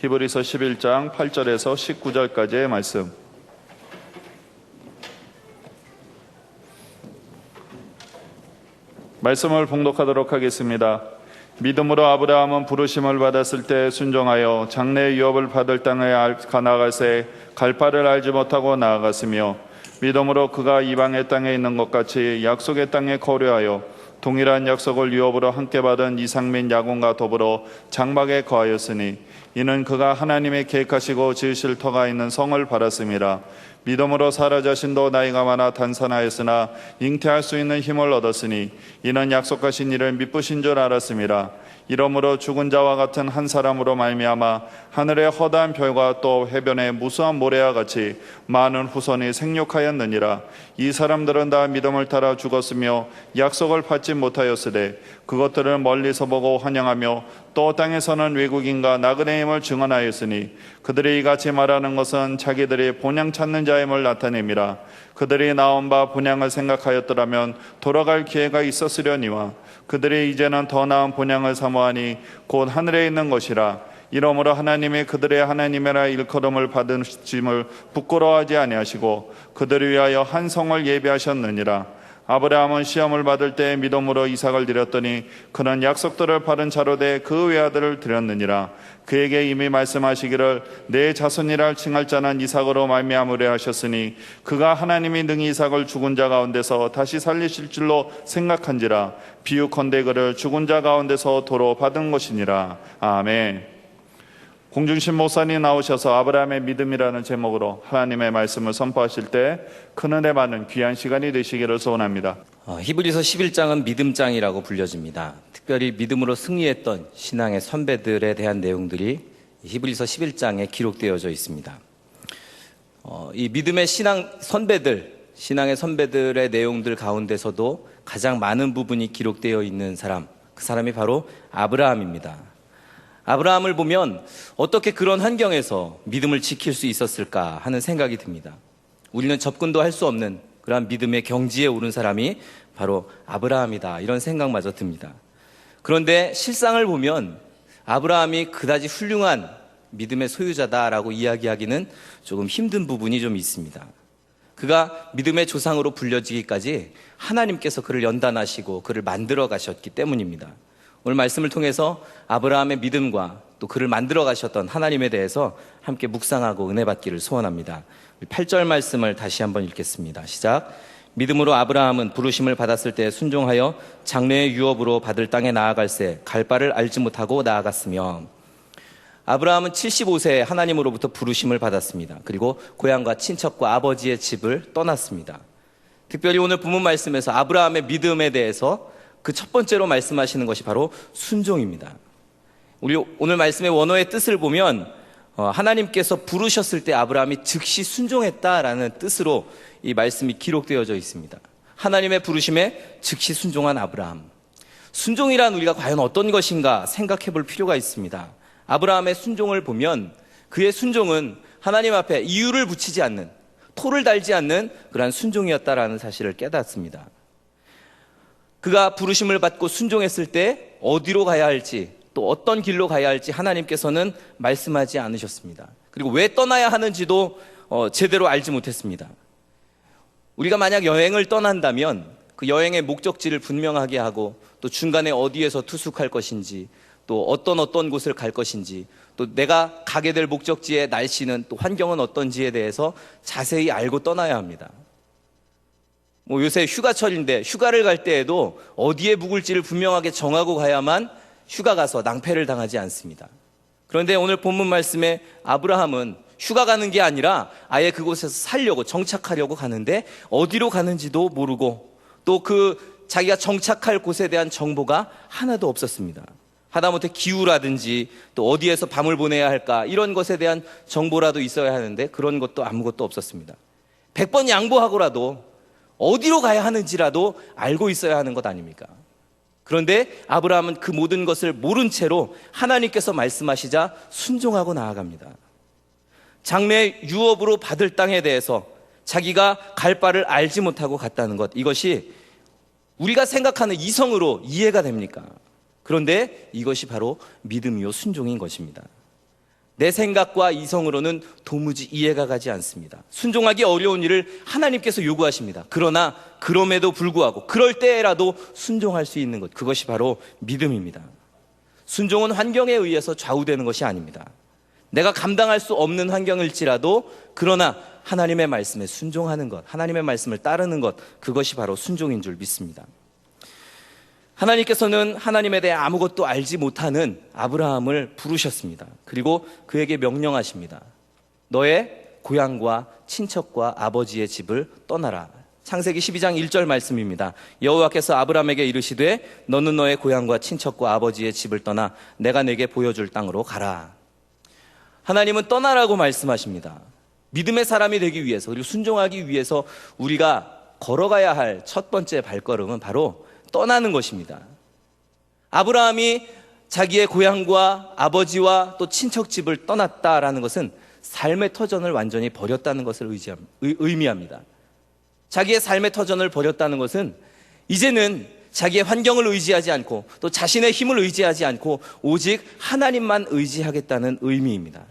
히브리서 11장 8절에서 19절까지의 말씀. 말씀을 봉독하도록 하겠습니다. 믿음으로 아브라함은 부르심을 받았을 때 순종하여 장래의 유업을 받을 땅에 나아갈새 갈 바를 알지 못하고 나아갔으며, 믿음으로 그가 이방의 땅에 있는 것 같이 약속의 땅에 거류하여 동일한 약속을 유업으로 함께 받은 이삭 및 야곱과 더불어 장막에 거하였으니, 이는 그가 하나님의 계획하시고 지으실 터가 있는 성을 바랐음이라. 믿음으로 사라 자신도 나이가 많아 단산하였으나 잉태할 수 있는 힘을 얻었으니, 이는 약속하신 이를 미쁘신 줄 알았음이라. 이러므로 죽은 자와 같은 한 사람으로 말미암아 하늘의 허다한 별과 또 해변의 무수한 모래와 같이 많은 후손이 생육하였느니라. 이 사람들은 다 믿음을 따라 죽었으며 약속을 받지 못하였으되 그것들을 멀리서 보고 환영하며 또 땅에서는 외국인과 나그네임을 증언하였으니, 그들이 이같이 말하는 것은 자기들이 본향 찾는 자임을 나타냄이라. 그들이 나온 바 본향을 생각하였더라면 돌아갈 기회가 있었으려니와, 그들이 이제는 더 나은 본향을 사모하니 곧 하늘에 있는 것이라. 이러므로 하나님이 그들의 하나님이라 일컬음을 받으심을 부끄러워하지 아니하시고 그들을 위하여 한 성을 예비하셨느니라. 아브라함은 시험을 받을 때 믿음으로 이삭을 드렸더니 그는 약속들을 받은 자로 돼 그 외아들을 드렸느니라. 그에게 이미 말씀하시기를 내 자손이라 칭할 자는 이삭으로 말미암으려 하셨으니, 그가 하나님이 능히 이삭을 죽은 자 가운데서 다시 살리실 줄로 생각한지라. 비유컨대 그를 죽은 자 가운데서 도로 받은 것이니라. 아멘. 공중신 목사님 나오셔서 아브라함의 믿음이라는 제목으로 하나님의 말씀을 선포하실 때 큰 은혜 받는 귀한 시간이 되시기를 소원합니다. 히브리서 11장은 믿음장이라고 불려집니다. 특별히 믿음으로 승리했던 신앙의 선배들에 대한 내용들이 히브리서 11장에 기록되어져 있습니다. 이 믿음의 신앙의 선배들의 내용들 가운데서도 가장 많은 부분이 기록되어 있는 사람, 그 사람이 바로 아브라함입니다. 아브라함을 보면 어떻게 그런 환경에서 믿음을 지킬 수 있었을까 하는 생각이 듭니다. 우리는 접근도 할 수 없는 그러한 믿음의 경지에 오른 사람이 바로 아브라함이다, 이런 생각마저 듭니다. 그런데 실상을 보면 아브라함이 그다지 훌륭한 믿음의 소유자다라고 이야기하기는 조금 힘든 부분이 좀 있습니다. 그가 믿음의 조상으로 불려지기까지 하나님께서 그를 연단하시고 그를 만들어 가셨기 때문입니다. 오늘 말씀을 통해서 아브라함의 믿음과 또 그를 만들어 가셨던 하나님에 대해서 함께 묵상하고 은혜 받기를 소원합니다. 8절 말씀을 다시 한번 읽겠습니다. 시작. 믿음으로 아브라함은 부르심을 받았을 때 순종하여 장래의 유업으로 받을 땅에 나아갈새 갈 바를 알지 못하고 나아갔으며, 아브라함은 75세에 하나님으로부터 부르심을 받았습니다. 그리고 고향과 친척과 아버지의 집을 떠났습니다. 특별히 오늘 본문 말씀에서 아브라함의 믿음에 대해서 그 첫 번째로 말씀하시는 것이 바로 순종입니다. 우리 오늘 말씀의 원어의 뜻을 보면 하나님께서 부르셨을 때 아브라함이 즉시 순종했다라는 뜻으로 이 말씀이 기록되어져 있습니다. 하나님의 부르심에 즉시 순종한 아브라함. 순종이란 우리가 과연 어떤 것인가 생각해 볼 필요가 있습니다. 아브라함의 순종을 보면 그의 순종은 하나님 앞에 이유를 붙이지 않는, 토를 달지 않는 그러한 순종이었다라는 사실을 깨닫습니다. 그가 부르심을 받고 순종했을 때 어디로 가야 할지, 또 어떤 길로 가야 할지 하나님께서는 말씀하지 않으셨습니다. 그리고 왜 떠나야 하는지도 제대로 알지 못했습니다. 우리가 만약 여행을 떠난다면 그 여행의 목적지를 분명하게 하고, 또 중간에 어디에서 투숙할 것인지, 또 어떤 곳을 갈 것인지, 또 내가 가게 될 목적지의 날씨는, 또 환경은 어떤지에 대해서 자세히 알고 떠나야 합니다. 요새 휴가철인데 휴가를 갈 때에도 어디에 묵을지를 분명하게 정하고 가야만 휴가 가서 낭패를 당하지 않습니다. 그런데 오늘 본문 말씀에 아브라함은 휴가 가는 게 아니라 아예 그곳에서 살려고, 정착하려고 가는데 어디로 가는지도 모르고, 또 그 자기가 정착할 곳에 대한 정보가 하나도 없었습니다. 하다못해 기후라든지 또 어디에서 밤을 보내야 할까, 이런 것에 대한 정보라도 있어야 하는데 그런 것도 아무것도 없었습니다. 100번 양보하고라도 어디로 가야 하는지라도 알고 있어야 하는 것 아닙니까? 그런데 아브라함은 그 모든 것을 모른 채로 하나님께서 말씀하시자 순종하고 나아갑니다. 장래 유업으로 받을 땅에 대해서 자기가 갈 바를 알지 못하고 갔다는 것, 이것이 우리가 생각하는 이성으로 이해가 됩니까? 그런데 이것이 바로 믿음이요 순종인 것입니다. 내 생각과 이성으로는 도무지 이해가 가지 않습니다. 순종하기 어려운 일을 하나님께서 요구하십니다. 그러나 그럼에도 불구하고 그럴 때라도 순종할 수 있는 것, 그것이 바로 믿음입니다. 순종은 환경에 의해서 좌우되는 것이 아닙니다. 내가 감당할 수 없는 환경일지라도 그러나 하나님의 말씀에 순종하는 것, 하나님의 말씀을 따르는 것, 그것이 바로 순종인 줄 믿습니다. 하나님께서는 하나님에 대해 아무것도 알지 못하는 아브라함을 부르셨습니다. 그리고 그에게 명령하십니다. 너의 고향과 친척과 아버지의 집을 떠나라. 창세기 12장 1절 말씀입니다. 여호와께서 아브라함에게 이르시되 너는 너의 고향과 친척과 아버지의 집을 떠나 내가 내게 보여줄 땅으로 가라. 하나님은 떠나라고 말씀하십니다. 믿음의 사람이 되기 위해서, 그리고 순종하기 위해서 우리가 걸어가야 할 첫 번째 발걸음은 바로 떠나는 것입니다. 아브라함이 자기의 고향과 아버지와 또 친척집을 떠났다라는 것은 삶의 터전을 완전히 버렸다는 것을 의미합니다. 자기의 삶의 터전을 버렸다는 것은 이제는 자기의 환경을 의지하지 않고 또 자신의 힘을 의지하지 않고 오직 하나님만 의지하겠다는 의미입니다.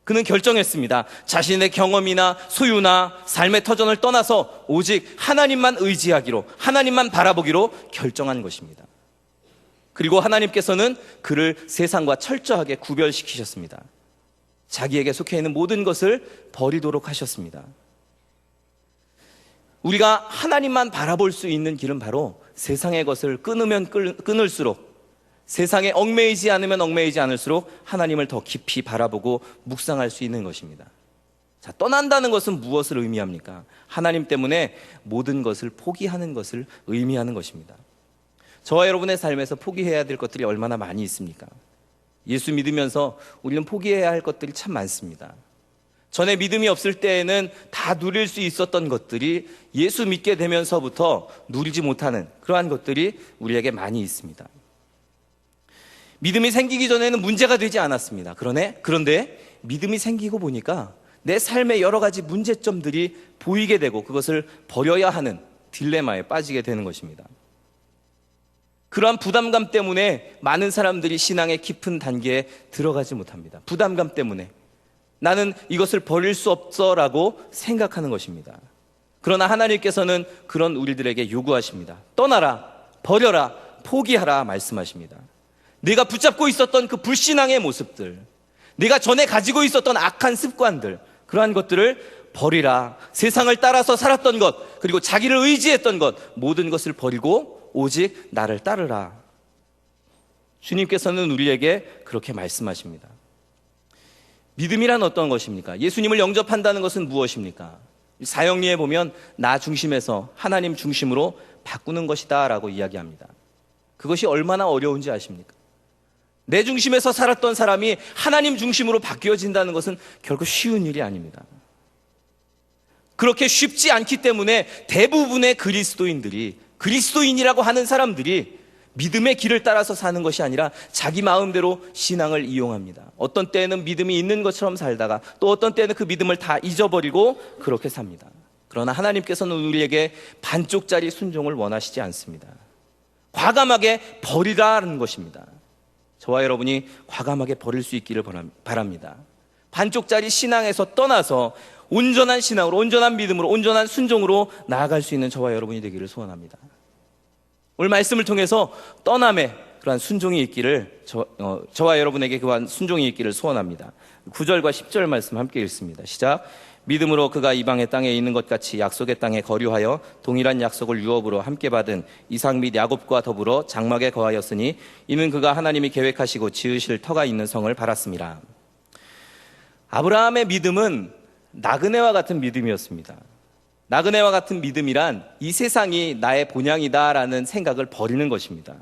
그는 결정했습니다. 자신의 경험이나 소유나 삶의 터전을 떠나서 오직 하나님만 의지하기로, 하나님만 바라보기로 결정한 것입니다. 그리고 하나님께서는 그를 세상과 철저하게 구별시키셨습니다. 자기에게 속해 있는 모든 것을 버리도록 하셨습니다. 우리가 하나님만 바라볼 수 있는 길은 바로 세상의 것을 끊으면 끊을수록, 세상에 얽매이지 않으면 얽매이지 않을수록 하나님을 더 깊이 바라보고 묵상할 수 있는 것입니다. 자, 떠난다는 것은 무엇을 의미합니까? 하나님 때문에 모든 것을 포기하는 것을 의미하는 것입니다. 저와 여러분의 삶에서 포기해야 될 것들이 얼마나 많이 있습니까? 예수 믿으면서 우리는 포기해야 할 것들이 참 많습니다. 전에 믿음이 없을 때에는 다 누릴 수 있었던 것들이 예수 믿게 되면서부터 누리지 못하는 그러한 것들이 우리에게 많이 있습니다. 믿음이 생기기 전에는 문제가 되지 않았습니다. 그런데 믿음이 생기고 보니까 내 삶의 여러 가지 문제점들이 보이게 되고 그것을 버려야 하는 딜레마에 빠지게 되는 것입니다. 그러한 부담감 때문에 많은 사람들이 신앙의 깊은 단계에 들어가지 못합니다. 부담감 때문에 나는 이것을 버릴 수 없어라고 생각하는 것입니다. 그러나 하나님께서는 그런 우리들에게 요구하십니다. 떠나라, 버려라, 포기하라 말씀하십니다. 내가 붙잡고 있었던 그 불신앙의 모습들, 내가 전에 가지고 있었던 악한 습관들, 그러한 것들을 버리라. 세상을 따라서 살았던 것, 그리고 자기를 의지했던 것, 모든 것을 버리고 오직 나를 따르라. 주님께서는 우리에게 그렇게 말씀하십니다. 믿음이란 어떤 것입니까? 예수님을 영접한다는 것은 무엇입니까? 사형리에 보면 나 중심에서 하나님 중심으로 바꾸는 것이다 라고 이야기합니다. 그것이 얼마나 어려운지 아십니까? 내 중심에서 살았던 사람이 하나님 중심으로 바뀌어진다는 것은 결코 쉬운 일이 아닙니다. 그렇게 쉽지 않기 때문에 대부분의 그리스도인들이, 그리스도인이라고 하는 사람들이 믿음의 길을 따라서 사는 것이 아니라 자기 마음대로 신앙을 이용합니다. 어떤 때는 믿음이 있는 것처럼 살다가 또 어떤 때는 그 믿음을 다 잊어버리고 그렇게 삽니다. 그러나 하나님께서는 우리에게 반쪽짜리 순종을 원하시지 않습니다. 과감하게 버리라는 것입니다. 저와 여러분이 과감하게 버릴 수 있기를 바랍니다. 반쪽짜리 신앙에서 떠나서 온전한 신앙으로, 온전한 믿음으로, 온전한 순종으로 나아갈 수 있는 저와 여러분이 되기를 소원합니다. 오늘 말씀을 통해서 떠남의 그러한 순종이 있기를 저와 여러분에게 그러한 순종이 있기를 소원합니다. 9절과 10절 말씀 함께 읽습니다. 시작. 믿음으로 그가 이방의 땅에 있는 것 같이 약속의 땅에 거류하여 동일한 약속을 유업으로 함께 받은 이삭 및 야곱과 더불어 장막에 거하였으니 이는 그가 하나님이 계획하시고 지으실 터가 있는 성을 바랐습니다. 아브라함의 믿음은 나그네와 같은 믿음이었습니다. 나그네와 같은 믿음이란 이 세상이 나의 본향이다라는 생각을 버리는 것입니다.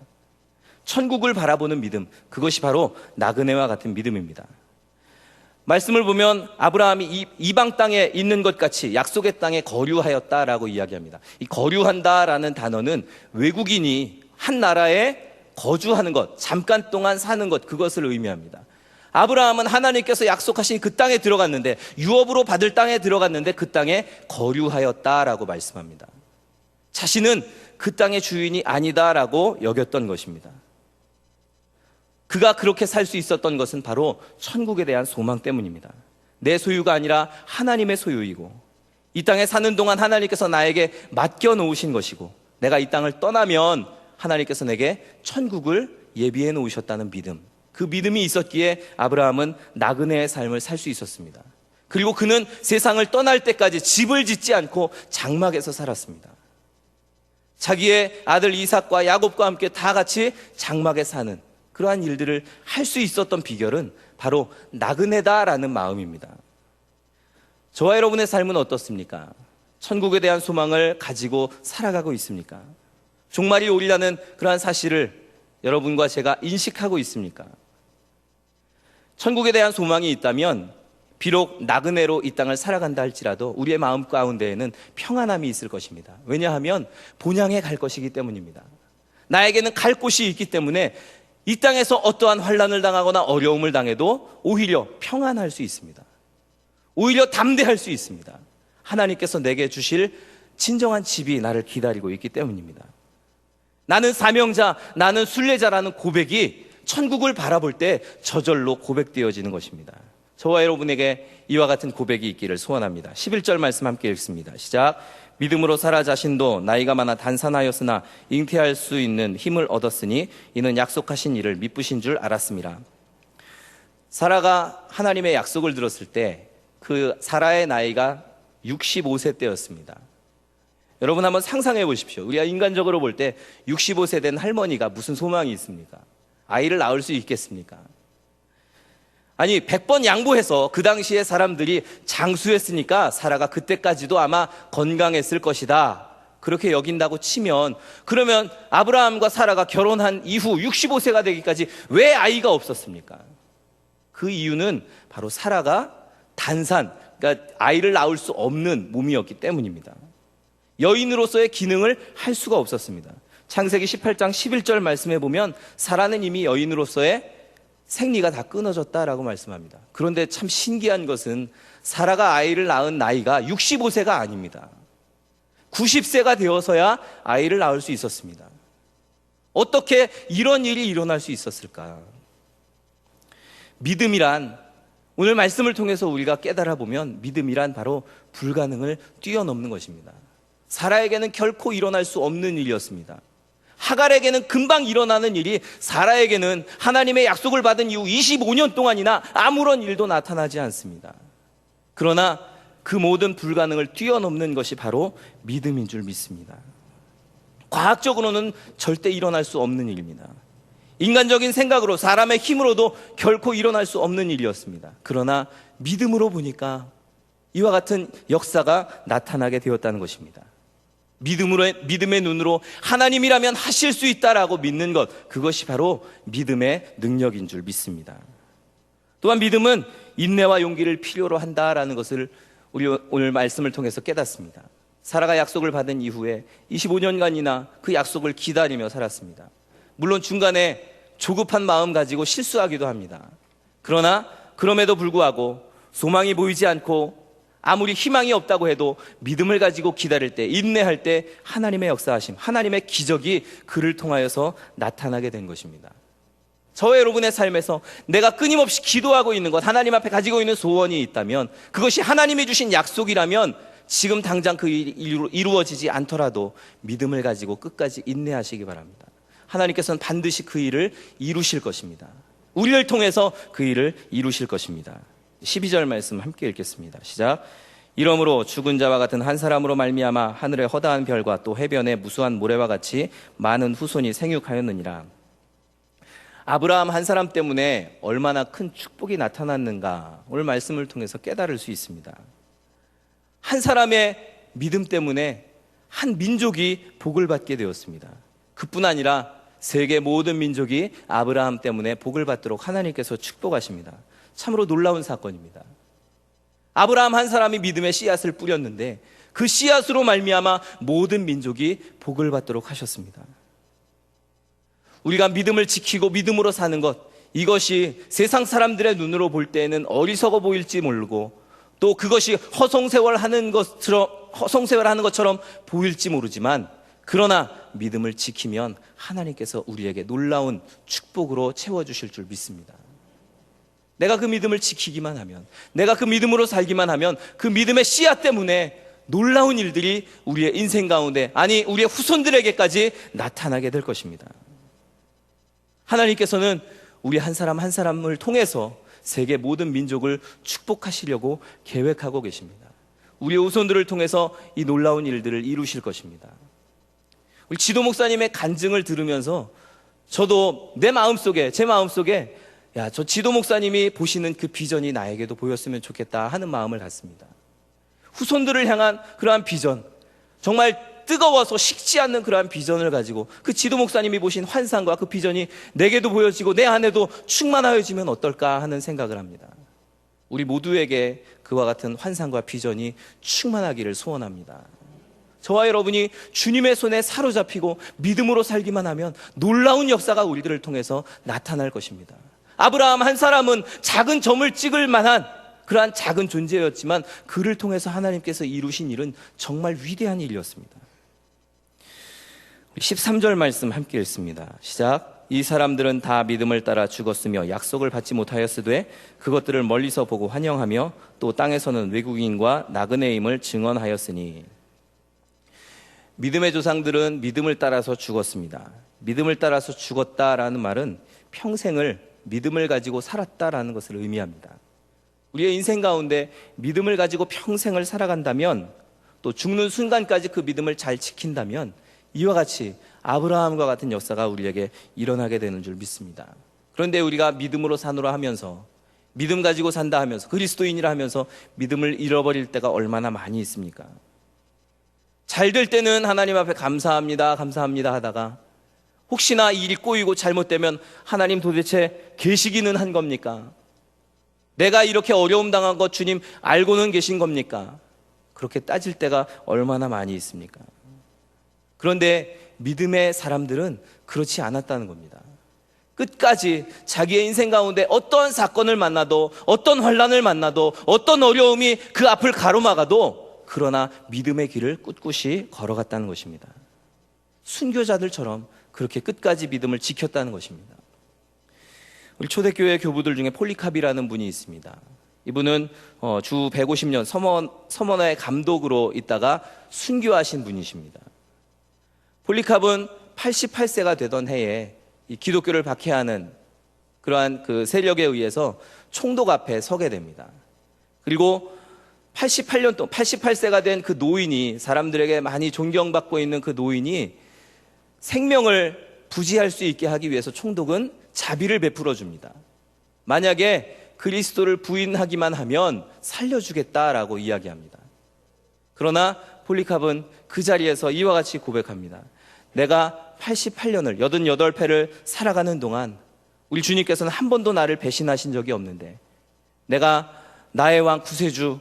천국을 바라보는 믿음, 그것이 바로 나그네와 같은 믿음입니다. 말씀을 보면 아브라함이 이방 땅에 있는 것 같이 약속의 땅에 거류하였다라고 이야기합니다. 이 거류한다라는 단어는 외국인이 한 나라에 거주하는 것, 잠깐 동안 사는 것, 그것을 의미합니다. 아브라함은 하나님께서 약속하신 그 땅에 들어갔는데, 유업으로 받을 땅에 들어갔는데 그 땅에 거류하였다라고 말씀합니다. 자신은 그 땅의 주인이 아니다라고 여겼던 것입니다. 그가 그렇게 살 수 있었던 것은 바로 천국에 대한 소망 때문입니다. 내 소유가 아니라 하나님의 소유이고, 이 땅에 사는 동안 하나님께서 나에게 맡겨 놓으신 것이고, 내가 이 땅을 떠나면 하나님께서 내게 천국을 예비해 놓으셨다는 믿음, 그 믿음이 있었기에 아브라함은 나그네의 삶을 살 수 있었습니다. 그리고 그는 세상을 떠날 때까지 집을 짓지 않고 장막에서 살았습니다. 자기의 아들 이삭과 야곱과 함께 다 같이 장막에 사는 그러한 일들을 할 수 있었던 비결은 바로 나그네다라는 마음입니다. 저와 여러분의 삶은 어떻습니까? 천국에 대한 소망을 가지고 살아가고 있습니까? 종말이 오리라는 그러한 사실을 여러분과 제가 인식하고 있습니까? 천국에 대한 소망이 있다면 비록 나그네로 이 땅을 살아간다 할지라도 우리의 마음 가운데에는 평안함이 있을 것입니다. 왜냐하면 본향에 갈 것이기 때문입니다. 나에게는 갈 곳이 있기 때문에 이 땅에서 어떠한 환난을 당하거나 어려움을 당해도 오히려 평안할 수 있습니다. 오히려 담대할 수 있습니다. 하나님께서 내게 주실 진정한 집이 나를 기다리고 있기 때문입니다. 나는 사명자, 나는 순례자라는 고백이 천국을 바라볼 때 저절로 고백되어지는 것입니다. 저와 여러분에게 이와 같은 고백이 있기를 소원합니다. 11절 말씀 함께 읽습니다. 시작. 믿음으로 사라 자신도 나이가 많아 단산하였으나 잉태할 수 있는 힘을 얻었으니 이는 약속하신 이를 미쁘신 줄 알았습니다. 사라가 하나님의 약속을 들었을 때 그 사라의 나이가 65세 때였습니다. 여러분 한번 상상해 보십시오. 우리가 인간적으로 볼 때 65세 된 할머니가 무슨 소망이 있습니까? 아이를 낳을 수 있겠습니까? 아니 100번 양보해서 그 당시에 사람들이 장수했으니까 사라가 그때까지도 아마 건강했을 것이다 그렇게 여긴다고 치면, 그러면 아브라함과 사라가 결혼한 이후 65세가 되기까지 왜 아이가 없었습니까? 그 이유는 바로 사라가 단산, 그러니까 아이를 낳을 수 없는 몸이었기 때문입니다. 여인으로서의 기능을 할 수가 없었습니다. 창세기 18장 11절 말씀해 보면 사라는 이미 여인으로서의 생리가 다 끊어졌다라고 말씀합니다. 그런데 참 신기한 것은 사라가 아이를 낳은 나이가 65세가 아닙니다. 90세가 되어서야 아이를 낳을 수 있었습니다. 어떻게 이런 일이 일어날 수 있었을까? 믿음이란, 오늘 말씀을 통해서 우리가 깨달아 보면 믿음이란 바로 불가능을 뛰어넘는 것입니다. 사라에게는 결코 일어날 수 없는 일이었습니다. 하갈에게는 금방 일어나는 일이 사라에게는 하나님의 약속을 받은 이후 25년 동안이나 아무런 일도 나타나지 않습니다. 그러나 그 모든 불가능을 뛰어넘는 것이 바로 믿음인 줄 믿습니다. 과학적으로는 절대 일어날 수 없는 일입니다. 인간적인 생각으로, 사람의 힘으로도 결코 일어날 수 없는 일이었습니다. 그러나 믿음으로 보니까 이와 같은 역사가 나타나게 되었다는 것입니다. 믿음의 눈으로 하나님이라면 하실 수 있다라고 믿는 것, 그것이 바로 믿음의 능력인 줄 믿습니다. 또한 믿음은 인내와 용기를 필요로 한다라는 것을 우리 오늘 말씀을 통해서 깨닫습니다. 사라가 약속을 받은 이후에 25년간이나 그 약속을 기다리며 살았습니다. 물론 중간에 조급한 마음 가지고 실수하기도 합니다. 그러나 그럼에도 불구하고 소망이 보이지 않고 아무리 희망이 없다고 해도 믿음을 가지고 기다릴 때, 인내할 때 하나님의 역사하심, 하나님의 기적이 그를 통하여서 나타나게 된 것입니다. 저와 여러분의 삶에서 내가 끊임없이 기도하고 있는 것, 하나님 앞에 가지고 있는 소원이 있다면, 그것이 하나님이 주신 약속이라면 지금 당장 그 일이 이루어지지 않더라도 믿음을 가지고 끝까지 인내하시기 바랍니다. 하나님께서는 반드시 그 일을 이루실 것입니다. 우리를 통해서 그 일을 이루실 것입니다. 12절 말씀 함께 읽겠습니다. 시작. 이러므로 죽은 자와 같은 한 사람으로 말미암아 하늘의 허다한 별과 또 해변의 무수한 모래와 같이 많은 후손이 생육하였느니라. 아브라함 한 사람 때문에 얼마나 큰 축복이 나타났는가, 오늘 말씀을 통해서 깨달을 수 있습니다. 한 사람의 믿음 때문에 한 민족이 복을 받게 되었습니다. 그뿐 아니라 세계 모든 민족이 아브라함 때문에 복을 받도록 하나님께서 축복하십니다. 참으로 놀라운 사건입니다. 아브라함 한 사람이 믿음의 씨앗을 뿌렸는데 그 씨앗으로 말미암아 모든 민족이 복을 받도록 하셨습니다. 우리가 믿음을 지키고 믿음으로 사는 것, 이것이 세상 사람들의 눈으로 볼 때에는 어리석어 보일지 모르고 또 그것이 허송세월하는 것처럼 보일지 모르지만 그러나 믿음을 지키면 하나님께서 우리에게 놀라운 축복으로 채워주실 줄 믿습니다. 내가 그 믿음을 지키기만 하면, 내가 그 믿음으로 살기만 하면 그 믿음의 씨앗 때문에 놀라운 일들이 우리의 인생 가운데, 아니 우리의 후손들에게까지 나타나게 될 것입니다. 하나님께서는 우리 한 사람 한 사람을 통해서 세계 모든 민족을 축복하시려고 계획하고 계십니다. 우리의 후손들을 통해서 이 놀라운 일들을 이루실 것입니다. 우리 지도 목사님의 간증을 들으면서 저도 제 마음속에 야, 저 지도 목사님이 보시는 그 비전이 나에게도 보였으면 좋겠다 하는 마음을 갖습니다. 후손들을 향한 그러한 비전, 정말 뜨거워서 식지 않는 그러한 비전을 가지고 그 지도 목사님이 보신 환상과 그 비전이 내게도 보여지고 내 안에도 충만하여지면 어떨까 하는 생각을 합니다. 우리 모두에게 그와 같은 환상과 비전이 충만하기를 소원합니다. 저와 여러분이 주님의 손에 사로잡히고 믿음으로 살기만 하면 놀라운 역사가 우리들을 통해서 나타날 것입니다. 아브라함 한 사람은 작은 점을 찍을 만한 그러한 작은 존재였지만 그를 통해서 하나님께서 이루신 일은 정말 위대한 일이었습니다. 13절 말씀 함께 읽습니다. 시작. 이 사람들은 다 믿음을 따라 죽었으며 약속을 받지 못하였으되 그것들을 멀리서 보고 환영하며 또 땅에서는 외국인과 나그네임을 증언하였으니. 믿음의 조상들은 믿음을 따라서 죽었습니다. 믿음을 따라서 죽었다라는 말은 평생을 믿음을 가지고 살았다라는 것을 의미합니다. 우리의 인생 가운데 믿음을 가지고 평생을 살아간다면, 또 죽는 순간까지 그 믿음을 잘 지킨다면 이와 같이 아브라함과 같은 역사가 우리에게 일어나게 되는 줄 믿습니다. 그런데 우리가 믿음으로 사노라 하면서, 믿음 가지고 산다 하면서, 그리스도인이라 하면서 믿음을 잃어버릴 때가 얼마나 많이 있습니까? 잘 될 때는 하나님 앞에 감사합니다 하다가 혹시나 일이 꼬이고 잘못되면 하나님 도대체 계시기는 한 겁니까? 내가 이렇게 어려움 당한 것 주님 알고는 계신 겁니까? 그렇게 따질 때가 얼마나 많이 있습니까? 그런데 믿음의 사람들은 그렇지 않았다는 겁니다. 끝까지 자기의 인생 가운데 어떤 사건을 만나도, 어떤 환난을 만나도, 어떤 어려움이 그 앞을 가로막아도 그러나 믿음의 길을 꿋꿋이 걸어갔다는 것입니다. 순교자들처럼 그렇게 끝까지 믿음을 지켰다는 것입니다. 우리 초대교회 교부들 중에 폴리캅이라는 분이 있습니다. 이분은 주 150년 서머너의 감독으로 있다가 순교하신 분이십니다. 폴리캅은 88세가 되던 해에 이 기독교를 박해하는 그러한 그 세력에 의해서 총독 앞에 서게 됩니다. 그리고 88년 동안 88세가 된 그 노인이, 사람들에게 많이 존경받고 있는 그 노인이 생명을 부지할 수 있게 하기 위해서 총독은 자비를 베풀어 줍니다. 만약에 그리스도를 부인하기만 하면 살려주겠다라고 이야기합니다. 그러나 폴리캅은 그 자리에서 이와 같이 고백합니다. 내가 88년을 88회를 살아가는 동안 우리 주님께서는 한 번도 나를 배신하신 적이 없는데 내가 나의 왕 구세주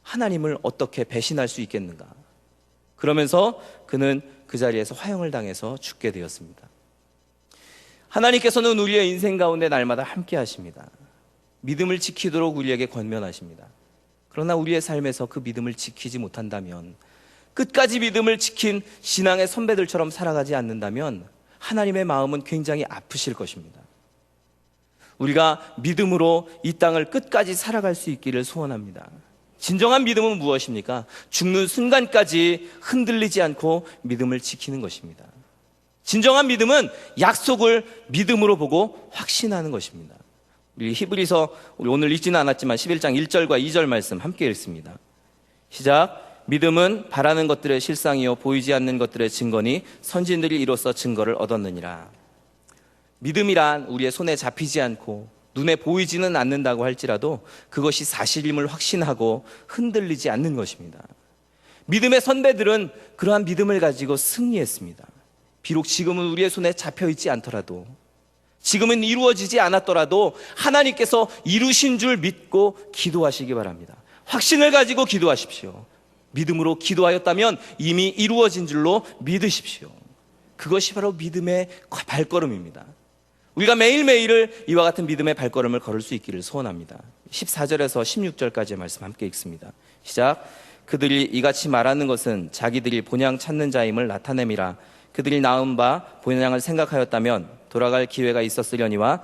하나님을 어떻게 배신할 수 있겠는가? 그러면서 그는 그 자리에서 화형을 당해서 죽게 되었습니다. 하나님께서는 우리의 인생 가운데 날마다 함께 하십니다. 믿음을 지키도록 우리에게 권면하십니다. 그러나 우리의 삶에서 그 믿음을 지키지 못한다면, 끝까지 믿음을 지킨 신앙의 선배들처럼 살아가지 않는다면 하나님의 마음은 굉장히 아프실 것입니다. 우리가 믿음으로 이 땅을 끝까지 살아갈 수 있기를 소원합니다. 진정한 믿음은 무엇입니까? 죽는 순간까지 흔들리지 않고 믿음을 지키는 것입니다. 진정한 믿음은 약속을 믿음으로 보고 확신하는 것입니다. 우리 히브리서 오늘 읽지는 않았지만 11장 1절과 2절 말씀 함께 읽습니다. 시작. 믿음은 바라는 것들의 실상이요 보이지 않는 것들의 증거니 선진들이 이로써 증거를 얻었느니라. 믿음이란 우리의 손에 잡히지 않고 눈에 보이지는 않는다고 할지라도 그것이 사실임을 확신하고 흔들리지 않는 것입니다. 믿음의 선배들은 그러한 믿음을 가지고 승리했습니다. 비록 지금은 우리의 손에 잡혀있지 않더라도, 지금은 이루어지지 않았더라도 하나님께서 이루신 줄 믿고 기도하시기 바랍니다. 확신을 가지고 기도하십시오. 믿음으로 기도하였다면 이미 이루어진 줄로 믿으십시오. 그것이 바로 믿음의 발걸음입니다. 우리가 매일매일을 이와 같은 믿음의 발걸음을 걸을 수 있기를 소원합니다. 14절에서 16절까지의 말씀 함께 읽습니다. 시작. 그들이 이같이 말하는 것은 자기들이 본향 찾는 자임을 나타냄이라. 그들이 낳은 바 본향을 생각하였다면 돌아갈 기회가 있었으려니와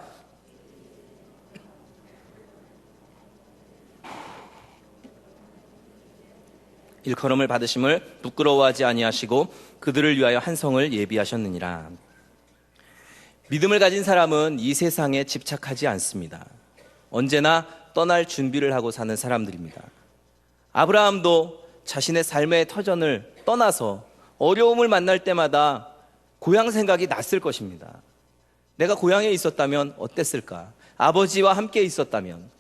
일컬음을 받으심을 부끄러워하지 아니하시고 그들을 위하여 한 성을 예비하셨느니라. 믿음을 가진 사람은 이 세상에 집착하지 않습니다. 언제나 떠날 준비를 하고 사는 사람들입니다. 아브라함도 자신의 삶의 터전을 떠나서 어려움을 만날 때마다 고향 생각이 났을 것입니다. 내가 고향에 있었다면 어땠을까? 아버지와 함께 있었다면,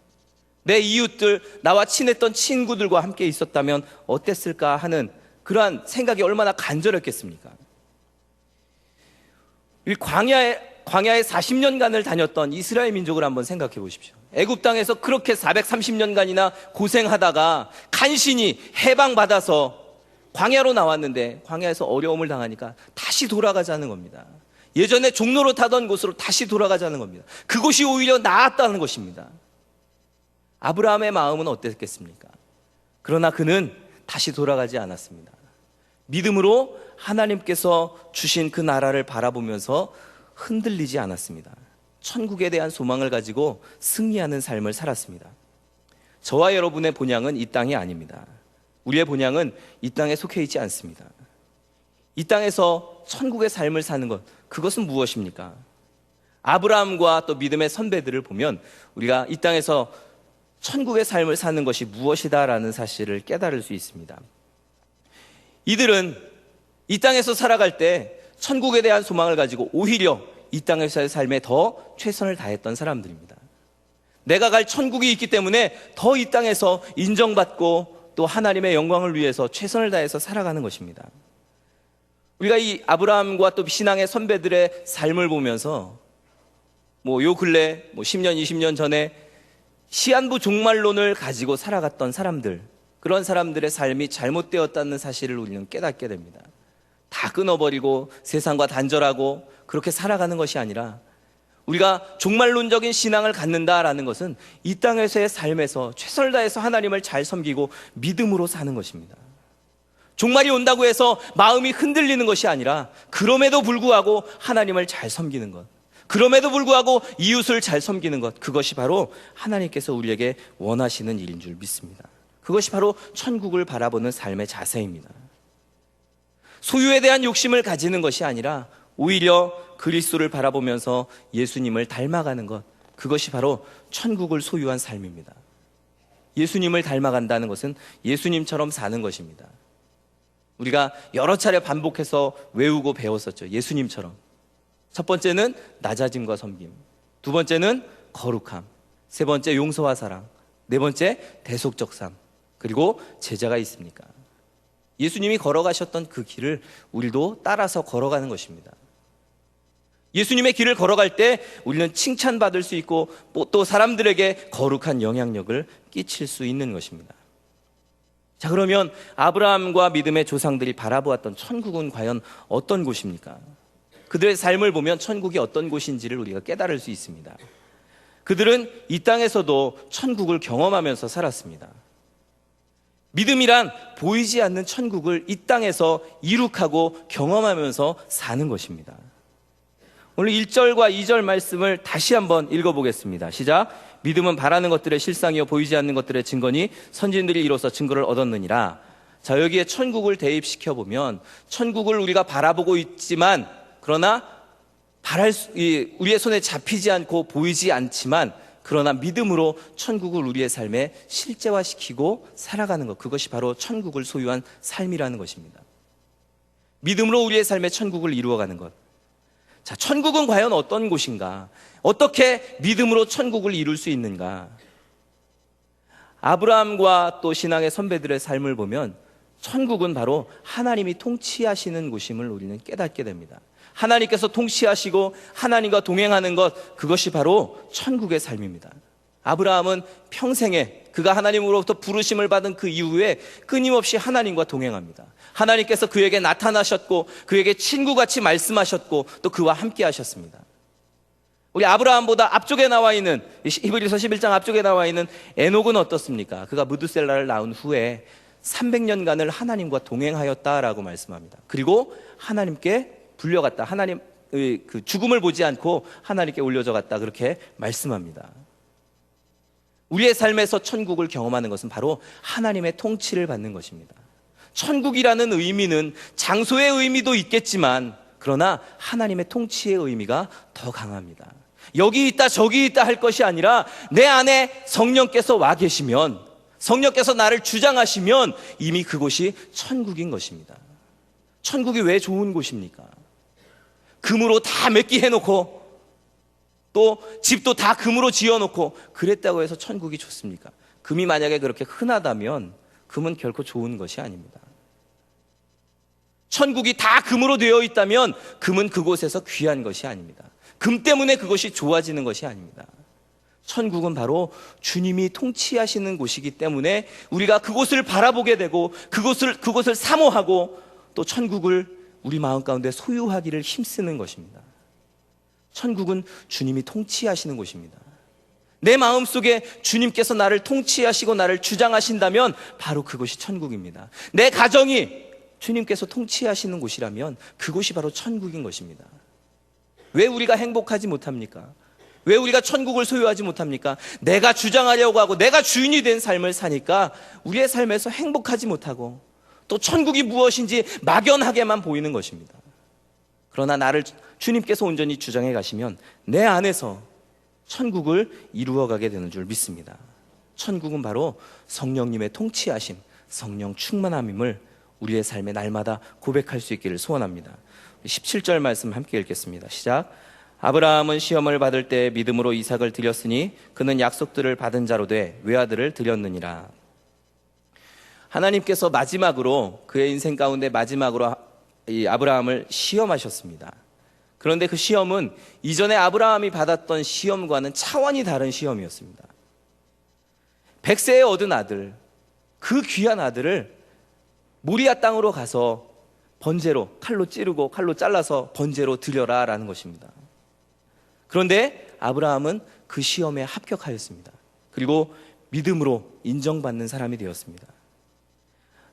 내 이웃들, 나와 친했던 친구들과 함께 있었다면 어땠을까 하는 그러한 생각이 얼마나 간절했겠습니까? 이 광야에 40년간을 다녔던 이스라엘 민족을 한번 생각해 보십시오. 애굽 땅에서 그렇게 430년간이나 고생하다가 간신히 해방받아서 광야로 나왔는데 광야에서 어려움을 당하니까 다시 돌아가자는 겁니다. 예전에 종로로 타던 곳으로 다시 돌아가자는 겁니다. 그곳이 오히려 나았다는 것입니다. 아브라함의 마음은 어땠겠습니까? 그러나 그는 다시 돌아가지 않았습니다. 믿음으로 하나님께서 주신 그 나라를 바라보면서 흔들리지 않았습니다. 천국에 대한 소망을 가지고 승리하는 삶을 살았습니다. 저와 여러분의 본향은 이 땅이 아닙니다. 우리의 본향은 이 땅에 속해 있지 않습니다. 이 땅에서 천국의 삶을 사는 것, 그것은 무엇입니까? 아브라함과 또 믿음의 선배들을 보면 우리가 이 땅에서 천국의 삶을 사는 것이 무엇이다라는 사실을 깨달을 수 있습니다. 이들은 이 땅에서 살아갈 때 천국에 대한 소망을 가지고 오히려 이 땅에서의 삶에 더 최선을 다했던 사람들입니다. 내가 갈 천국이 있기 때문에 더 이 땅에서 인정받고 또 하나님의 영광을 위해서 최선을 다해서 살아가는 것입니다. 우리가 이 아브라함과 또 신앙의 선배들의 삶을 보면서 요 근래 10년, 20년 전에 시한부 종말론을 가지고 살아갔던 사람들, 그런 사람들의 삶이 잘못되었다는 사실을 우리는 깨닫게 됩니다. 다 끊어버리고 세상과 단절하고 그렇게 살아가는 것이 아니라 우리가 종말론적인 신앙을 갖는다라는 것은 이 땅에서의 삶에서 최선을 다해서 하나님을 잘 섬기고 믿음으로 사는 것입니다. 종말이 온다고 해서 마음이 흔들리는 것이 아니라 그럼에도 불구하고 하나님을 잘 섬기는 것, 그럼에도 불구하고 이웃을 잘 섬기는 것, 그것이 바로 하나님께서 우리에게 원하시는 일인 줄 믿습니다. 그것이 바로 천국을 바라보는 삶의 자세입니다. 소유에 대한 욕심을 가지는 것이 아니라 오히려 그리스도를 바라보면서 예수님을 닮아가는 것, 그것이 바로 천국을 소유한 삶입니다. 예수님을 닮아간다는 것은 예수님처럼 사는 것입니다. 우리가 여러 차례 반복해서 외우고 배웠었죠. 예수님처럼. 첫 번째는 낮아짐과 섬김, 두 번째는 거룩함, 세 번째 용서와 사랑, 네 번째 대속적 삶, 그리고 제자가 있습니까? 예수님이 걸어가셨던 그 길을 우리도 따라서 걸어가는 것입니다. 예수님의 길을 걸어갈 때 우리는 칭찬받을 수 있고 또 사람들에게 거룩한 영향력을 끼칠 수 있는 것입니다. 자, 그러면 아브라함과 믿음의 조상들이 바라보았던 천국은 과연 어떤 곳입니까? 그들의 삶을 보면 천국이 어떤 곳인지를 우리가 깨달을 수 있습니다. 그들은 이 땅에서도 천국을 경험하면서 살았습니다. 믿음이란 보이지 않는 천국을 이 땅에서 이룩하고 경험하면서 사는 것입니다. 오늘 1절과 2절 말씀을 다시 한번 읽어보겠습니다. 시작. 믿음은 바라는 것들의 실상이요 보이지 않는 것들의 증거니 선진들이 이로써 증거를 얻었느니라. 자, 여기에 천국을 대입시켜 보면 천국을 우리가 바라보고 있지만 그러나 우리의 손에 잡히지 않고 보이지 않지만 그러나 믿음으로 천국을 우리의 삶에 실제화시키고 살아가는 것, 그것이 바로 천국을 소유한 삶이라는 것입니다. 믿음으로 우리의 삶에 천국을 이루어가는 것. 자, 천국은 과연 어떤 곳인가? 어떻게 믿음으로 천국을 이룰 수 있는가? 아브라함과 또 신앙의 선배들의 삶을 보면 천국은 바로 하나님이 통치하시는 곳임을 우리는 깨닫게 됩니다. 하나님께서 통치하시고 하나님과 동행하는 것, 그것이 바로 천국의 삶입니다. 아브라함은 평생에 그가 하나님으로부터 부르심을 받은 그 이후에 끊임없이 하나님과 동행합니다. 하나님께서 그에게 나타나셨고 그에게 친구같이 말씀하셨고 또 그와 함께 하셨습니다. 우리 아브라함보다 앞쪽에 나와 있는 히브리서 11장 앞쪽에 나와 있는 에녹은 어떻습니까? 그가 무드셀라를 낳은 후에 300년간을 하나님과 동행하였다라고 말씀합니다. 그리고 하나님께 불려갔다. 하나님의 그 죽음을 보지 않고 하나님께 올려져 갔다. 그렇게 말씀합니다. 우리의 삶에서 천국을 경험하는 것은 바로 하나님의 통치를 받는 것입니다. 천국이라는 의미는 장소의 의미도 있겠지만 그러나 하나님의 통치의 의미가 더 강합니다. 여기 있다 저기 있다 할 것이 아니라 내 안에 성령께서 와 계시면, 성령께서 나를 주장하시면 이미 그곳이 천국인 것입니다. 천국이 왜 좋은 곳입니까? 금으로 다 맺기 해놓고 또 집도 다 금으로 지어놓고 그랬다고 해서 천국이 좋습니까? 금이 만약에 그렇게 흔하다면 금은 결코 좋은 것이 아닙니다. 천국이 다 금으로 되어 있다면 금은 그곳에서 귀한 것이 아닙니다. 금 때문에 그것이 좋아지는 것이 아닙니다. 천국은 바로 주님이 통치하시는 곳이기 때문에 우리가 그곳을 바라보게 되고 그곳을 사모하고 또 천국을 우리 마음 가운데 소유하기를 힘쓰는 것입니다. 천국은 주님이 통치하시는 곳입니다. 내 마음속에 주님께서 나를 통치하시고 나를 주장하신다면 바로 그곳이 천국입니다. 내 가정이 주님께서 통치하시는 곳이라면 그곳이 바로 천국인 것입니다. 왜 우리가 행복하지 못합니까? 왜 우리가 천국을 소유하지 못합니까? 내가 주장하려고 하고 내가 주인이 된 삶을 사니까 우리의 삶에서 행복하지 못하고 또 천국이 무엇인지 막연하게만 보이는 것입니다. 그러나 나를 주님께서 온전히 주장해 가시면 내 안에서 천국을 이루어가게 되는 줄 믿습니다. 천국은 바로 성령님의 통치하심, 성령 충만함임을 우리의 삶에 날마다 고백할 수 있기를 소원합니다. 17절 말씀 함께 읽겠습니다. 시작. 아브라함은 시험을 받을 때 믿음으로 이삭을 드렸으니 그는 약속들을 받은 자로 돼 외아들을 드렸느니라. 하나님께서 마지막으로 그의 인생 가운데 마지막으로 이 아브라함을 시험하셨습니다. 그런데 그 시험은 이전에 아브라함이 받았던 시험과는 차원이 다른 시험이었습니다. 100세에 얻은 아들, 그 귀한 아들을 모리아 땅으로 가서 번제로 칼로 찌르고 칼로 잘라서 번제로 드려라 라는 것입니다. 그런데 아브라함은 그 시험에 합격하였습니다. 그리고 믿음으로 인정받는 사람이 되었습니다.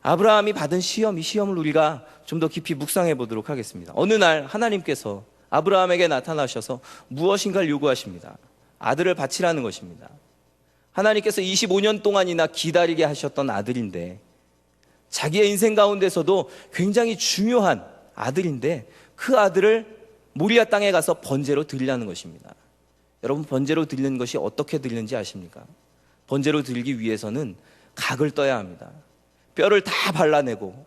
아브라함이 받은 시험, 이 시험을 우리가 좀 더 깊이 묵상해 보도록 하겠습니다. 어느 날 하나님께서 아브라함에게 나타나셔서 무엇인가를 요구하십니다. 아들을 바치라는 것입니다. 하나님께서 25년 동안이나 기다리게 하셨던 아들인데, 자기의 인생 가운데서도 굉장히 중요한 아들인데 그 아들을 모리아 땅에 가서 번제로 드리라는 것입니다. 여러분, 번제로 드리는 것이 어떻게 드리는지 아십니까? 번제로 드리기 위해서는 각을 떠야 합니다. 뼈를 다 발라내고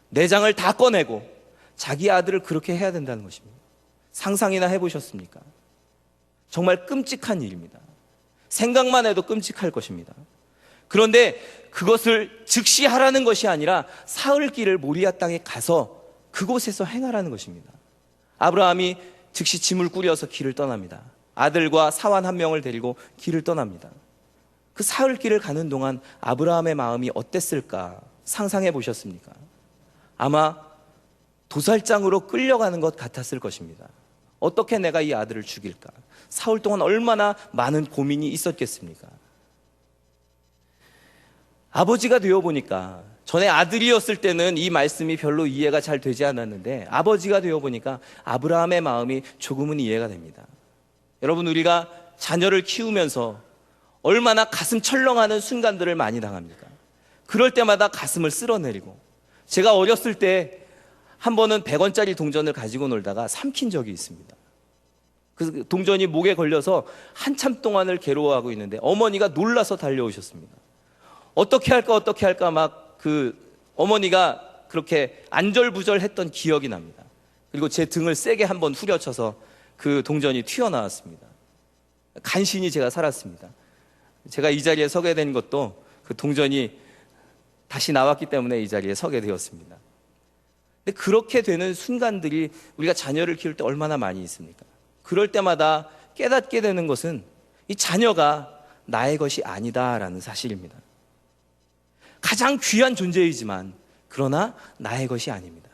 내장을 다 꺼내고 자기 아들을 그렇게 해야 된다는 것입니다. 상상이나 해보셨습니까? 정말 끔찍한 일입니다. 생각만 해도 끔찍할 것입니다. 그런데 그것을 즉시 하라는 것이 아니라 사흘길을 모리아 땅에 가서 그곳에서 행하라는 것입니다. 아브라함이 즉시 짐을 꾸려서 길을 떠납니다. 아들과 사환 한 명을 데리고 길을 떠납니다. 그 사흘길을 가는 동안 아브라함의 마음이 어땠을까 상상해 보셨습니까? 아마 도살장으로 끌려가는 것 같았을 것입니다. 어떻게 내가 이 아들을 죽일까? 사흘 동안 얼마나 많은 고민이 있었겠습니까? 아버지가 되어보니까, 전에 아들이었을 때는 이 말씀이 별로 이해가 잘 되지 않았는데 아버지가 되어보니까 아브라함의 마음이 조금은 이해가 됩니다. 여러분, 우리가 자녀를 키우면서 얼마나 가슴 철렁하는 순간들을 많이 당합니까? 그럴 때마다 가슴을 쓸어내리고, 제가 어렸을 때 한 번은 100원짜리 동전을 가지고 놀다가 삼킨 적이 있습니다. 그 동전이 목에 걸려서 한참 동안을 괴로워하고 있는데 어머니가 놀라서 달려오셨습니다. 어떻게 할까 막 그 어머니가 그렇게 안절부절했던 기억이 납니다. 그리고 제 등을 세게 한번 후려쳐서 그 동전이 튀어나왔습니다. 간신히 제가 살았습니다. 제가 이 자리에 서게 된 것도 그 동전이 다시 나왔기 때문에 이 자리에 서게 되었습니다. 근데 그렇게 되는 순간들이 우리가 자녀를 키울 때 얼마나 많이 있습니까? 그럴 때마다 깨닫게 되는 것은 이 자녀가 나의 것이 아니다라는 사실입니다. 가장 귀한 존재이지만 그러나 나의 것이 아닙니다.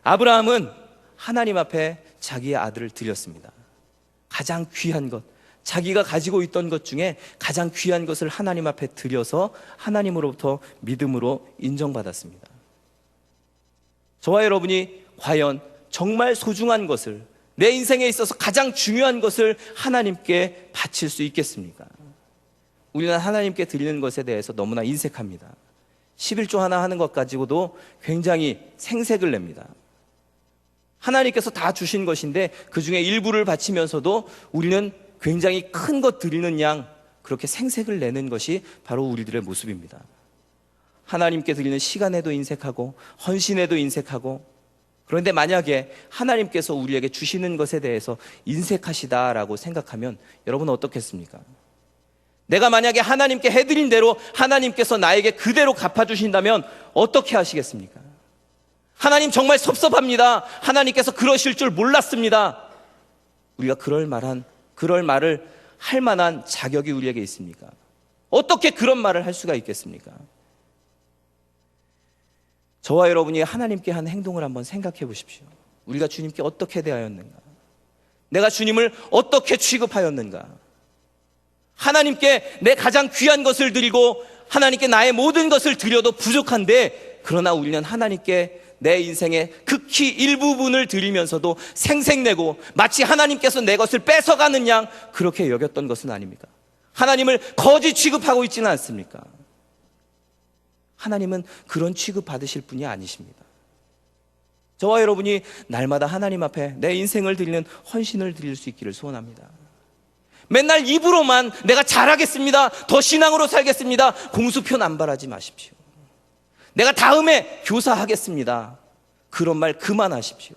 아브라함은 하나님 앞에 자기의 아들을 드렸습니다. 가장 귀한 것, 자기가 가지고 있던 것 중에 가장 귀한 것을 하나님 앞에 드려서 하나님으로부터 믿음으로 인정받았습니다. 저와 여러분이 과연 정말 소중한 것을, 내 인생에 있어서 가장 중요한 것을 하나님께 바칠 수 있겠습니까? 우리는 하나님께 드리는 것에 대해서 너무나 인색합니다. 11조 하나 하는 것 가지고도 굉장히 생색을 냅니다. 하나님께서 다 주신 것인데 그 중에 일부를 바치면서도 우리는 굉장히 큰 것 드리는 양 그렇게 생색을 내는 것이 바로 우리들의 모습입니다. 하나님께 드리는 시간에도 인색하고 헌신에도 인색하고, 그런데 만약에 하나님께서 우리에게 주시는 것에 대해서 인색하시다라고 생각하면 여러분은 어떻겠습니까? 내가 만약에 하나님께 해드린 대로 하나님께서 나에게 그대로 갚아주신다면 어떻게 하시겠습니까? 하나님 정말 섭섭합니다. 하나님께서 그러실 줄 몰랐습니다. 우리가 그럴 말을 할 만한 자격이 우리에게 있습니까? 어떻게 그런 말을 할 수가 있겠습니까? 저와 여러분이 하나님께 한 행동을 한번 생각해 보십시오. 우리가 주님께 어떻게 대하였는가? 내가 주님을 어떻게 취급하였는가? 하나님께 내 가장 귀한 것을 드리고 하나님께 나의 모든 것을 드려도 부족한데, 그러나 우리는 하나님께 내 인생의 극히 일부분을 드리면서도 생색내고 마치 하나님께서 내 것을 뺏어가는 양 그렇게 여겼던 것은 아닙니까? 하나님을 거지 취급하고 있지는 않습니까? 하나님은 그런 취급 받으실 분이 아니십니다. 저와 여러분이 날마다 하나님 앞에 내 인생을 드리는 헌신을 드릴 수 있기를 소원합니다. 맨날 입으로만 내가 잘하겠습니다, 더 신앙으로 살겠습니다, 공수표 남발하지 마십시오. 내가 다음에 교사하겠습니다, 그런 말 그만하십시오.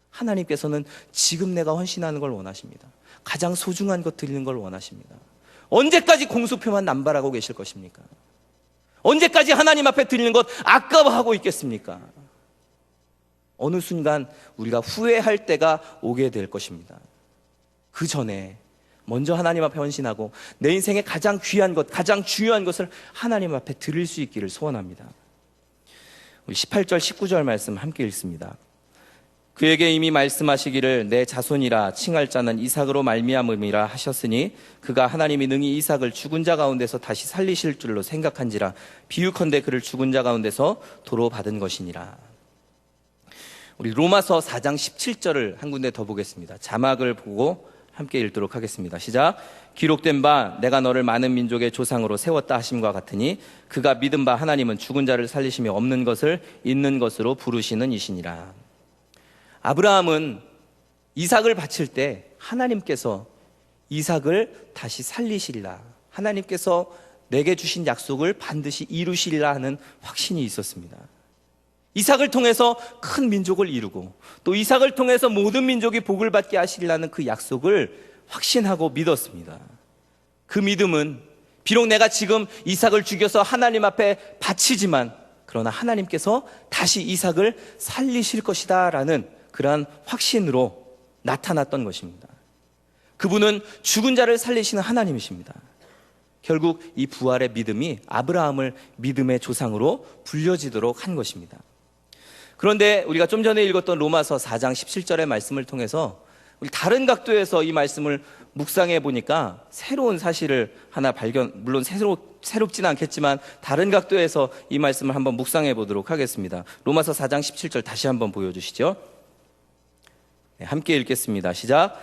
하나님께서는 지금 내가 헌신하는 걸 원하십니다. 가장 소중한 것 드리는 걸 원하십니다. 언제까지 공수표만 남발하고 계실 것입니까? 언제까지 하나님 앞에 드리는 것 아까워하고 있겠습니까? 어느 순간 우리가 후회할 때가 오게 될 것입니다. 그 전에 먼저 하나님 앞에 헌신하고 내 인생의 가장 귀한 것, 가장 중요한 것을 하나님 앞에 드릴 수 있기를 소원합니다. 우리 18절, 19절 말씀 함께 읽습니다. 그에게 이미 말씀하시기를 내 자손이라 칭할 자는 이삭으로 말미암음이라 하셨으니 그가 하나님이 능히 이삭을 죽은 자 가운데서 다시 살리실 줄로 생각한지라 비유컨대 그를 죽은 자 가운데서 도로 받은 것이니라. 우리 로마서 4장 17절을 한 군데 더 보겠습니다. 자막을 보고 함께 읽도록 하겠습니다. 시작. 기록된 바 내가 너를 많은 민족의 조상으로 세웠다 하심과 같으니 그가 믿은 바 하나님은 죽은 자를 살리시며 없는 것을 있는 것으로 부르시는 이시니라. 아브라함은 이삭을 바칠 때 하나님께서 이삭을 다시 살리시리라, 하나님께서 내게 주신 약속을 반드시 이루시리라 하는 확신이 있었습니다. 이삭을 통해서 큰 민족을 이루고 또 이삭을 통해서 모든 민족이 복을 받게 하시리라는 그 약속을 확신하고 믿었습니다. 그 믿음은 비록 내가 지금 이삭을 죽여서 하나님 앞에 바치지만 그러나 하나님께서 다시 이삭을 살리실 것이다 라는 그러한 확신으로 나타났던 것입니다. 그분은 죽은 자를 살리시는 하나님이십니다. 결국 이 부활의 믿음이 아브라함을 믿음의 조상으로 불려지도록 한 것입니다. 그런데 우리가 좀 전에 읽었던 로마서 4장 17절의 말씀을 통해서 우리 다른 각도에서 이 말씀을 묵상해 보니까 새로운 사실을 하나 물론 새롭지는 않겠지만 다른 각도에서 이 말씀을 한번 묵상해 보도록 하겠습니다. 로마서 4장 17절 다시 한번 보여주시죠. 네, 함께 읽겠습니다. 시작.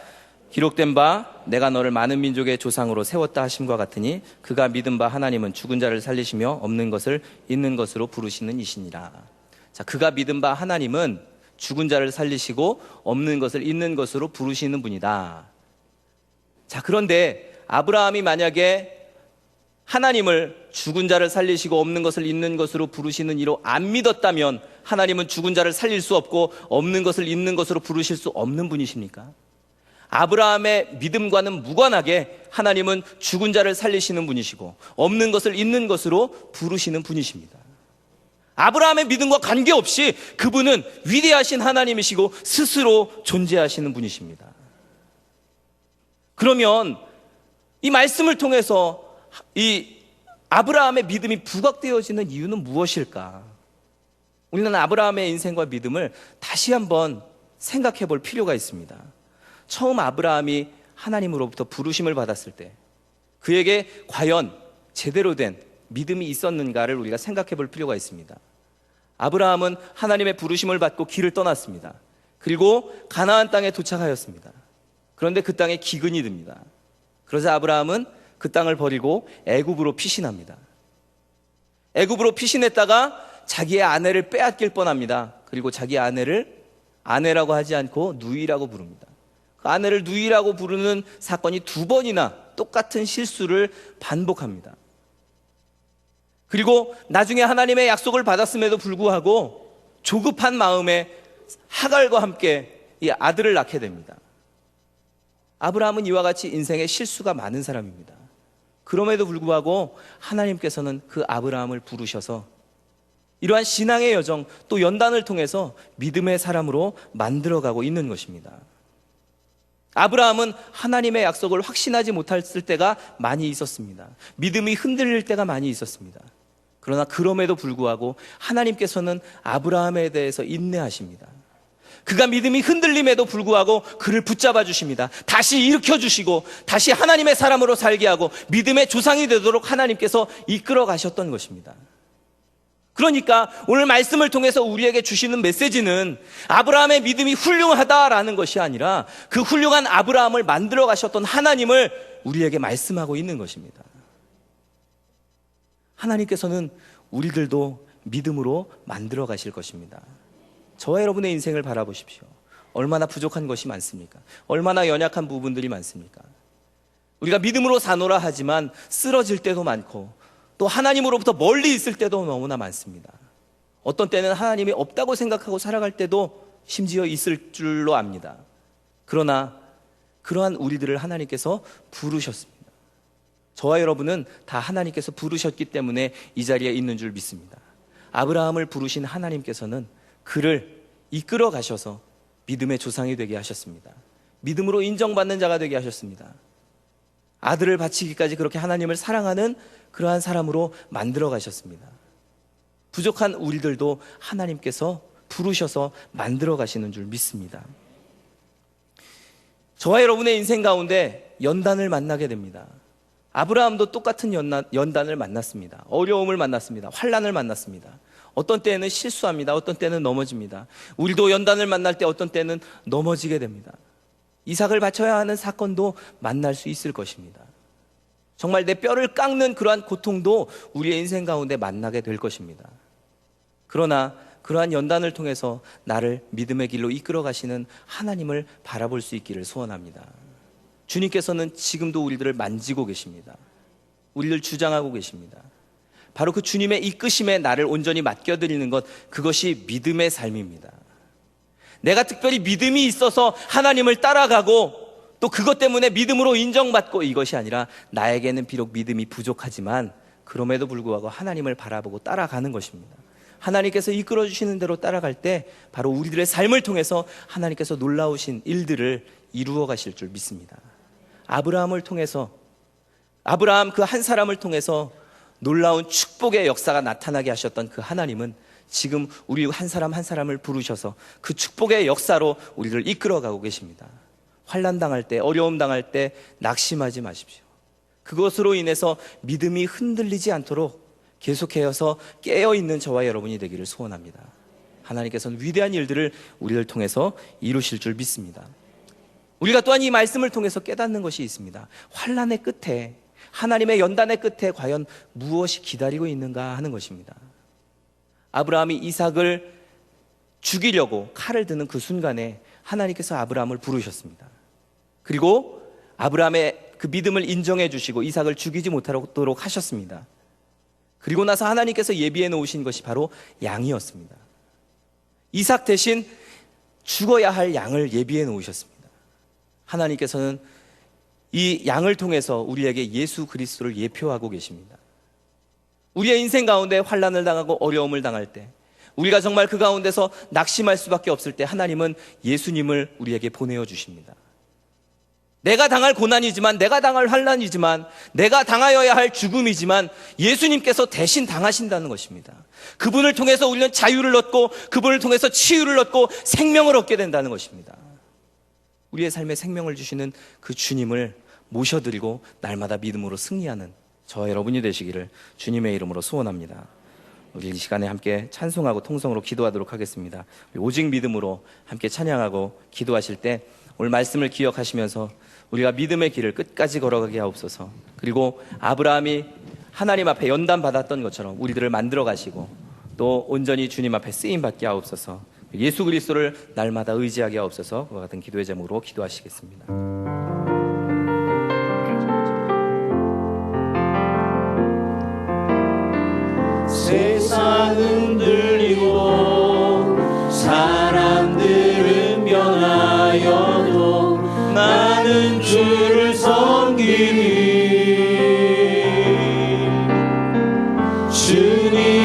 기록된 바 내가 너를 많은 민족의 조상으로 세웠다 하심과 같으니 그가 믿은 바 하나님은 죽은 자를 살리시며 없는 것을 있는 것으로 부르시는 이시니라. 자, 그가 믿은 바 하나님은 죽은 자를 살리시고 없는 것을 있는 것으로 부르시는 분이다. 자, 그런데 아브라함이 만약에 하나님을 죽은 자를 살리시고 없는 것을 있는 것으로 부르시는 이로 안 믿었다면 하나님은 죽은 자를 살릴 수 없고 없는 것을 있는 것으로 부르실 수 없는 분이십니까? 아브라함의 믿음과는 무관하게 하나님은 죽은 자를 살리시는 분이시고 없는 것을 있는 것으로 부르시는 분이십니다. 아브라함의 믿음과 관계없이 그분은 위대하신 하나님이시고 스스로 존재하시는 분이십니다. 그러면 이 말씀을 통해서 이 아브라함의 믿음이 부각되어지는 이유는 무엇일까? 우리는 아브라함의 인생과 믿음을 다시 한번 생각해 볼 필요가 있습니다. 처음 아브라함이 하나님으로부터 부르심을 받았을 때 그에게 과연 제대로 된 믿음이 있었는가를 우리가 생각해 볼 필요가 있습니다. 아브라함은 하나님의 부르심을 받고 길을 떠났습니다. 그리고 가나안 땅에 도착하였습니다. 그런데 그 땅에 기근이 듭니다. 그러자 아브라함은 그 땅을 버리고 애굽으로 피신합니다. 애굽으로 피신했다가 자기의 아내를 빼앗길 뻔합니다. 그리고 자기 아내를 아내라고 하지 않고 누이라고 부릅니다. 그 아내를 누이라고 부르는 사건이 2번이나 똑같은 실수를 반복합니다. 그리고 나중에 하나님의 약속을 받았음에도 불구하고 조급한 마음에 하갈과 함께 이 아들을 낳게 됩니다. 아브라함은 이와 같이 인생에 실수가 많은 사람입니다. 그럼에도 불구하고 하나님께서는 그 아브라함을 부르셔서 이러한 신앙의 여정 또 연단을 통해서 믿음의 사람으로 만들어가고 있는 것입니다. 아브라함은 하나님의 약속을 확신하지 못했을 때가 많이 있었습니다. 믿음이 흔들릴 때가 많이 있었습니다. 그러나 그럼에도 불구하고 하나님께서는 아브라함에 대해서 인내하십니다. 그가 믿음이 흔들림에도 불구하고 그를 붙잡아 주십니다. 다시 일으켜 주시고 다시 하나님의 사람으로 살게 하고 믿음의 조상이 되도록 하나님께서 이끌어 가셨던 것입니다. 그러니까 오늘 말씀을 통해서 우리에게 주시는 메시지는 아브라함의 믿음이 훌륭하다라는 것이 아니라 그 훌륭한 아브라함을 만들어 가셨던 하나님을 우리에게 말씀하고 있는 것입니다. 하나님께서는 우리들도 믿음으로 만들어 가실 것입니다. 저와 여러분의 인생을 바라보십시오. 얼마나 부족한 것이 많습니까? 얼마나 연약한 부분들이 많습니까? 우리가 믿음으로 사노라 하지만 쓰러질 때도 많고 또 하나님으로부터 멀리 있을 때도 너무나 많습니다. 어떤 때는 하나님이 없다고 생각하고 살아갈 때도 심지어 있을 줄로 압니다. 그러나 그러한 우리들을 하나님께서 부르셨습니다. 저와 여러분은 다 하나님께서 부르셨기 때문에 이 자리에 있는 줄 믿습니다. 아브라함을 부르신 하나님께서는 그를 이끌어 가셔서 믿음의 조상이 되게 하셨습니다. 믿음으로 인정받는 자가 되게 하셨습니다. 아들을 바치기까지 그렇게 하나님을 사랑하는 그러한 사람으로 만들어 가셨습니다. 부족한 우리들도 하나님께서 부르셔서 만들어 가시는 줄 믿습니다. 저와 여러분의 인생 가운데 연단을 만나게 됩니다. 아브라함도 똑같은 연단을 만났습니다. 어려움을 만났습니다. 환난을 만났습니다. 어떤 때는 실수합니다. 어떤 때는 넘어집니다. 우리도 연단을 만날 때 어떤 때는 넘어지게 됩니다. 이삭을 바쳐야 하는 사건도 만날 수 있을 것입니다. 정말 내 뼈를 깎는 그러한 고통도 우리의 인생 가운데 만나게 될 것입니다. 그러나 그러한 연단을 통해서 나를 믿음의 길로 이끌어 가시는 하나님을 바라볼 수 있기를 소원합니다. 주님께서는 지금도 우리들을 만지고 계십니다. 우리를 주장하고 계십니다. 바로 그 주님의 이끄심에 나를 온전히 맡겨드리는 것, 그것이 믿음의 삶입니다. 내가 특별히 믿음이 있어서 하나님을 따라가고 또 그것 때문에 믿음으로 인정받고 이것이 아니라 나에게는 비록 믿음이 부족하지만 그럼에도 불구하고 하나님을 바라보고 따라가는 것입니다. 하나님께서 이끌어 주시는 대로 따라갈 때 바로 우리들의 삶을 통해서 하나님께서 놀라우신 일들을 이루어 가실 줄 믿습니다. 아브라함을 통해서, 아브라함 그 한 사람을 통해서 놀라운 축복의 역사가 나타나게 하셨던 그 하나님은 지금 우리 한 사람 한 사람을 부르셔서 그 축복의 역사로 우리를 이끌어가고 계십니다. 환난 당할 때, 어려움 당할 때 낙심하지 마십시오. 그것으로 인해서 믿음이 흔들리지 않도록 계속해서 깨어있는 저와 여러분이 되기를 소원합니다. 하나님께서는 위대한 일들을 우리를 통해서 이루실 줄 믿습니다. 우리가 또한 이 말씀을 통해서 깨닫는 것이 있습니다. 환난의 끝에, 하나님의 연단의 끝에 과연 무엇이 기다리고 있는가 하는 것입니다. 아브라함이 이삭을 죽이려고 칼을 드는 그 순간에 하나님께서 아브라함을 부르셨습니다. 그리고 아브라함의 그 믿음을 인정해 주시고 이삭을 죽이지 못하도록 하셨습니다. 그리고 나서 하나님께서 예비해 놓으신 것이 바로 양이었습니다. 이삭 대신 죽어야 할 양을 예비해 놓으셨습니다. 하나님께서는 이 양을 통해서 우리에게 예수 그리스도를 예표하고 계십니다. 우리의 인생 가운데 환난을 당하고 어려움을 당할 때, 우리가 정말 그 가운데서 낙심할 수밖에 없을 때 하나님은 예수님을 우리에게 보내어 주십니다. 내가 당할 고난이지만, 내가 당할 환난이지만, 내가 당하여야 할 죽음이지만 예수님께서 대신 당하신다는 것입니다. 그분을 통해서 우리는 자유를 얻고 그분을 통해서 치유를 얻고 생명을 얻게 된다는 것입니다. 우리의 삶에 생명을 주시는 그 주님을 모셔드리고 날마다 믿음으로 승리하는 저와 여러분이 되시기를 주님의 이름으로 소원합니다. 우리 이 시간에 함께 찬송하고 통성으로 기도하도록 하겠습니다. 오직 믿음으로 함께 찬양하고 기도하실 때 오늘 말씀을 기억하시면서 우리가 믿음의 길을 끝까지 걸어가게 하옵소서. 그리고 아브라함이 하나님 앞에 연단받았던 것처럼 우리들을 만들어 가시고 또 온전히 주님 앞에 쓰임받게 하옵소서. 예수 그리스도를 날마다 의지하게 하옵소서. 그와 같은 기도의 제목으로 기도하시겠습니다. 세상은 들리고 사람들은 변하여도 나는 주를 섬기리. 주님